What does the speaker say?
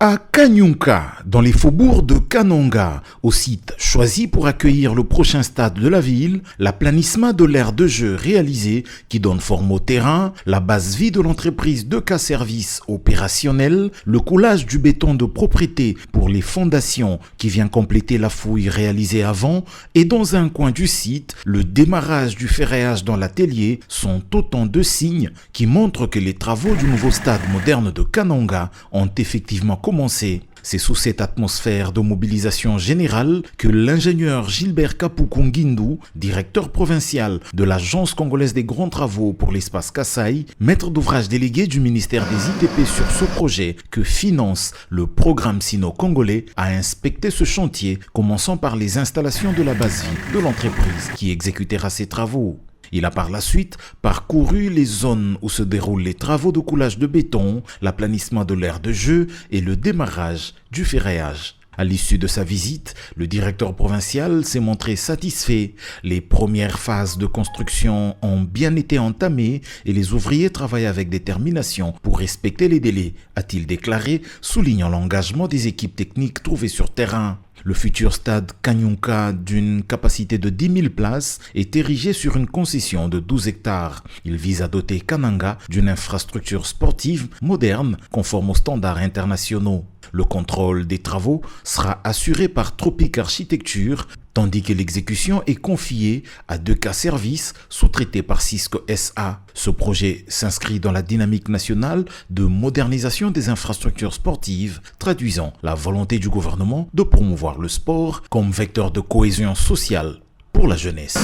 À Kanyunka, dans les faubourgs de Kananga, au site choisi pour accueillir le prochain stade de la ville, l'aplanissement de l'aire de jeu réalisé qui donne forme au terrain, la base vie de l'entreprise de K-Service opérationnel, le coulage du béton de propreté pour les fondations qui vient compléter la fouille réalisée avant et dans un coin du site, le démarrage du ferraillage dans l'atelier sont autant de signes qui montrent que les travaux du nouveau stade moderne de Kananga ont effectivement commencé. C'est sous cette atmosphère de mobilisation générale que l'ingénieur Gilbert Kapukungindu, directeur provincial de l'Agence congolaise des grands travaux pour l'espace Kasaï, maître d'ouvrage délégué du ministère des ITP sur ce projet que finance le programme sino-congolais, a inspecté ce chantier, commençant par les installations de la base vie de l'entreprise qui exécutera ces travaux. Il a par la suite parcouru les zones où se déroulent les travaux de coulage de béton, l'aplanissement de l'aire de jeu et le démarrage du ferraillage. À l'issue de sa visite, le directeur provincial s'est montré satisfait. Les premières phases de construction ont bien été entamées et les ouvriers travaillent avec détermination pour respecter les délais, a-t-il déclaré, soulignant l'engagement des équipes techniques trouvées sur terrain. Le futur stade Kanyunka, d'une capacité de 10 000 places, est érigé sur une concession de 12 hectares. Il vise à doter Kananga d'une infrastructure sportive moderne conforme aux standards internationaux. Le contrôle des travaux sera assuré par Tropic Architecture, tandis que l'exécution est confiée à 2K Service, sous-traité par Cisco SA. Ce projet s'inscrit dans la dynamique nationale de modernisation des infrastructures sportives, traduisant la volonté du gouvernement de promouvoir le sport comme vecteur de cohésion sociale pour la jeunesse.